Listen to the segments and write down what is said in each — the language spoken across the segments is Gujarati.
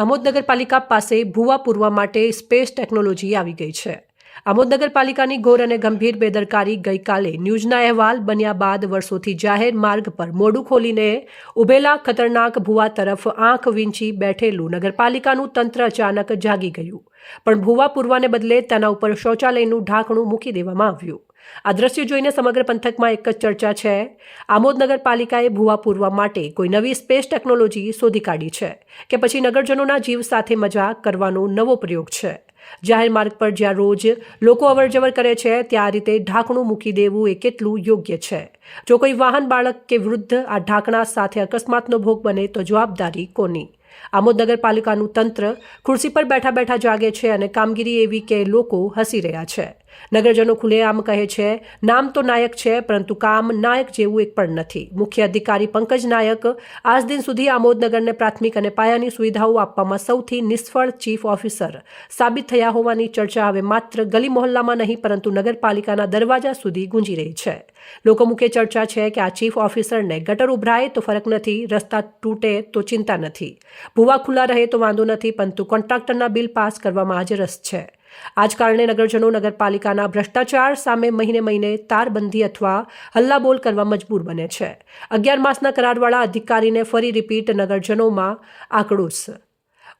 આમોદ નગરપાલિકા પાસે ભૂવા પૂરવા માટે સ્પેસ ટેકનોલોજી આવી ગઈ છે। આમોદ નગરપાલિકાની ઘોર અને ગંભીર બેદરકારી ગઈકાલે ન્યૂઝના અહેવાલ બન્યા બાદ વર્ષોથી જાહેર માર્ગ પર મોઢું ખોલીને ઉભેલા ખતરનાક ભૂવા તરફ આંખ વીંચી બેઠેલું નગરપાલિકાનું તંત્ર અચાનક જાગી ગયું, પણ ભૂવા પૂરવાને બદલે તેના ઉપર શૌચાલયનું ઢાંકણું મૂકી દેવામાં આવ્યું। આ દ્રશ્ય જોઈને સમગ્ર પંથકમાં એક જ ચર્ચા છે। આમોદ નગરપાલિકાએ ભૂવા પૂરવા માટે કોઈ નવી સ્પેસ ટેકનોલોજી શોધી કાઢી છે કે પછી નગરજનોના જીવ સાથે મજાક કરવાનો નવો પ્રયોગ છે। જાહેર માર્ગ પર જ્યાં રોજ લોકો અવરજવર કરે છે ત્યાં આ રીતે ઢાંકણું મૂકી દેવું એ કેટલું યોગ્ય છે? જો કોઈ વાહન, બાળક કે વૃદ્ધ આ ઢાંકણા સાથે અકસ્માતનો ભોગ બને તો જવાબદારી કોની? આમોદ નગરપાલિકાનું તંત્ર ખુરશી પર બેઠા બેઠા જાગે છે અને કામગીરી એવી કે લોકો હસી રહ્યા છે। નગરજનો ખુલ્લેઆમ કહે છે, નામ તો નાયક છે પરંતુ કામ નાયક જેવું એક પણ નથી। મુખ્ય અધિકારી પંકજ નાયક આજ દિન સુધી આમોદ નગરને પ્રાથમિક અને પાયાની સુવિધાઓ આપવામાં સૌથી નિષ્ફળ ચીફ ઓફિસર સાબિત થયા હોવાની ચર્ચા હવે માત્ર ગલી મહોલ્લામાં નહીં પરંતુ નગરપાલિકાના દરવાજા સુધી ગુંજી રહી છે। લોકો મુખ્ય ચર્ચા છે કે આ ચીફ ઓફિસરને ગટર ઉભરાય તો ફરક નથી, રસ્તા તૂટે તો ચિંતા નથી, ભૂવા ખુલ્લા રહે તો વાંધો નથી, પરંતુ કોન્ટ્રાક્ટરના બિલ પાસ કરવામાં જ રસ છે। આ જ કારણે નગરજનો નગરપાલિકાના ભ્રષ્ટાચાર સામે મહિને તારબંધી અથવા હલ્લાબોલ કરવા મજબૂર બને છે। 11 માસના કરારવાળા અધિકારીને ફરી રિપીટ, નગરજનોમાં આક્રોશ।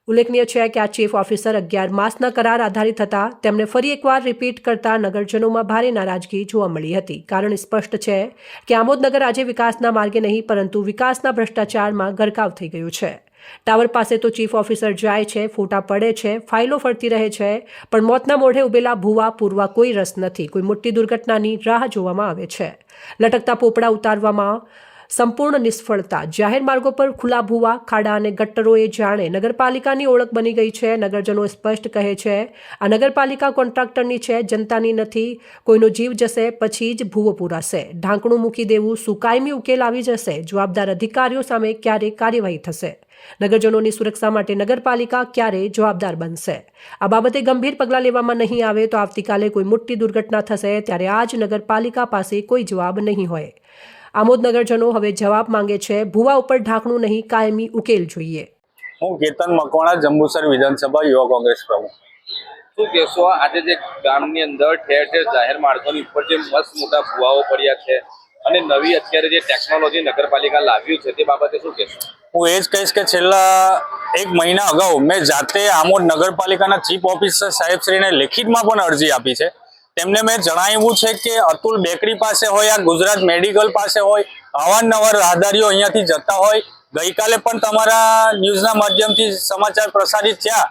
ઉલ્લેખનીય છે કે આ ચીફ ઓફિસર 11 માસના કરાર આધારિત હતા, તેમને ફરી એકવાર રિપીટ કરતા નગરજનોમાં ભારે નારાજગી જોવા મળી હતી। કારણ સ્પષ્ટ છે કે આમોદ નગર આજે વિકાસના માર્ગે નહીં પરંતુ વિકાસના ભ્રષ્ટાચારમાં ગરકાવ થઈ ગયું છે। ટાવર પાસે તો ચીફ ઓફિસર જાય છે, ફોટા પડે છે, ફાઇલો ફરતી રહે છે, પણ મોતના મોઢે ઉભેલા ભૂવા પૂરવા કોઈ રસ નથી। કોઈ મોટી દુર્ઘટનાની રાહ જોવામાં આવે છે, લટકતા પોપડા ઉતારવામાં સંપૂર્ણ નિષ્ફળતા। જાહેર માર્ગો પર ખુલ્લા ભૂવા, ખાડા અને ગટ્ટરો એ જાણે નગરપાલિકાની ઓળખ બની ગઈ છે। નગરજનો સ્પષ્ટ કહે છે, આ નગરપાલિકા કોન્ટ્રાક્ટરની છે, જનતાની નથી। કોઈનો જીવ જશે પછી જ ભૂવો પૂરાશે। ઢાંકણું મૂકી દેવું શું કાયમી ઉકેલ આવી જશે? જવાબદાર અધિકારીઓ સામે ક્યારે કાર્યવાહી થશે? નગરજનોની સુરક્ષા માટે નગરપાલિકા ક્યારે જવાબદાર બનશે? આ બાબતે ગંભીર પગલાં લેવામાં નહીં આવે તો આવતીકાલે કોઈ મોટી દુર્ઘટના થશે ત્યારે આ જ નગરપાલિકા પાસે કોઈ જવાબ નહીં હોય। આમોદ નગરજનો હવે જવાબ માંગે છે, ભૂવા ઉપર ઢાંકણું નહીં, કાયમી ઉકેલ જોઈએ। હું કેતન મકવાણા, જંબુસર વિધાનસભા યુવા કોંગ્રેસ પ્રમુખ। શું કહેશો, આજે જે ગામની અંદર ઠેર ઠેર જાહેર માર્ગોની ઉપર જે મસ્ત મોટા ભૂવાઓ પડ્યા છે અને નવી અત્યારે જે ટેકનોલોજી નગરપાલિકા લાવ્યું છે તે બાબતે શું કહેશો? હું એ જ કહીશ કે છેલ્લા 1 મહિના અગાઉ મેં જાતે આમોદ નગરપાલિકાના ચીફ ઓફિસર સાહેબશ્રીને લેખિતમાં પણ અરજી આપી છે। તેમને મેં જણાવ્યું છે કે અતુલ બેકરી પાસે હોય, આ ગુજરાત મેડિકલ પાસે હોય, અવારનવાર રાહદારીઓ અહીંયાથી જતા હોય। ગઈકાલે પણ તમારા ન્યૂઝના માધ્યમથી સમાચાર પ્રસારિત થયા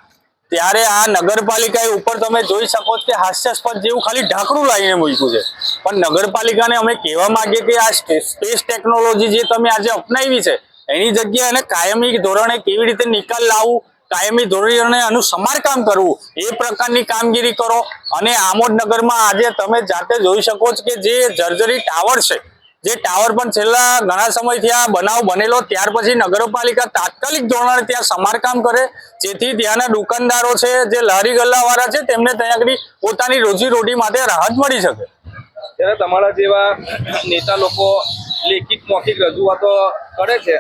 ત્યારે આ નગરપાલિકાએ ઉપર તમે જોઈ શકો કે હાસ્યાસ્પદ જેવું ખાલી ઢાંકણું લાવીને મૂક્યું છે। પણ નગરપાલિકાને અમે કહેવા માંગીએ કે આ સ્પેસ ટેકનોલોજી જે તમે આજે અપનાવી છે એની જગ્યાએ એને કાયમી ધોરણે કેવી રીતે નિકાલ લાવવું, કાયમી ધોરણે આનું સમારકામ કરવું એ પ્રકારની કામગીરી કરો। અને આમોદ નગરમાં આજે તમે જાતે જોઈ શકો છો કે જે જર્જરી ટાવર છે, જે ટાવર પણ છેલ્લા ઘણા સમયથી આ બનાવ બનેલો ત્યાર પછી નગરપાલિકા તાત્કાલિક ધોરણે ત્યાં સમારકામ કરે જેથી ત્યાંના દુકાનદારો છે, જે લારી ગલ્લાવાળા છે, તેમને ત્યાં આગળ પોતાની રોજીરોટી માટે રાહત મળી શકે। ત્યારે તમારા જેવા નેતા લોકો લેખિત મૌખિક રજૂઆતો કરે છે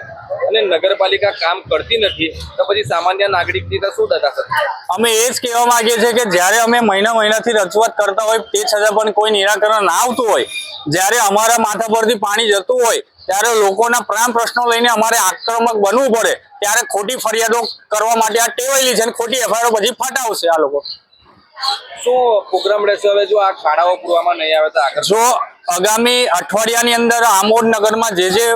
અને નગરપાલિકા કામ કરતી નથી તો પછી સામાન્ય નાગરિકની તો શું દશા થશે? અમે એ જ કહેવા માંગીએ છીએ કે જ્યારે અમે મહિનાથી રજૂઆત કરતા હોય તે છતાં પણ કોઈ નિરાકરણ ના આવતું હોય, જ્યારે અમારા માથા પરથી પાણી જતું હોય ત્યારે લોકોના પ્રાણ પ્રશ્નો લઈને અમારે આક્રમક બનવું પડે ત્યારે ખોટી ફરિયાદો કરવા માટે આ ટેવાયેલી છે અને ખોટી એફઆઈઆર પછી ફટાવશે આ લોકો। શું પ્રોગ્રામ રહેશે હવે જો આ ખાડાઓ પૂરવામાં નહીં આવે તો આગળ? જો આગામી અઠવાડિયાની અંદર આમોદ નગરમાં જે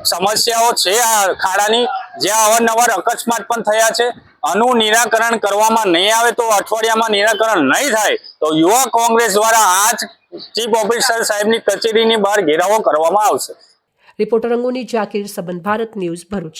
સમસ્યાઓ છે આ ખાડાની, જ્યાં અવારનવાર અકસ્માત પણ થયા છે, આનું નિરાકરણ કરવામાં નહીં આવે તો અઠવાડિયામાં નિરાકરણ નહીં થાય તો યુવા કોંગ્રેસ દ્વારા આ જ ચીફ ઓફિસર સાહેબની કચેરીની બહાર ઘેરાવો કરવામાં આવશે। રિપોર્ટર અંગુની જાકીર, સંબંધ ભારત ન્યૂઝ, ભરૂચ।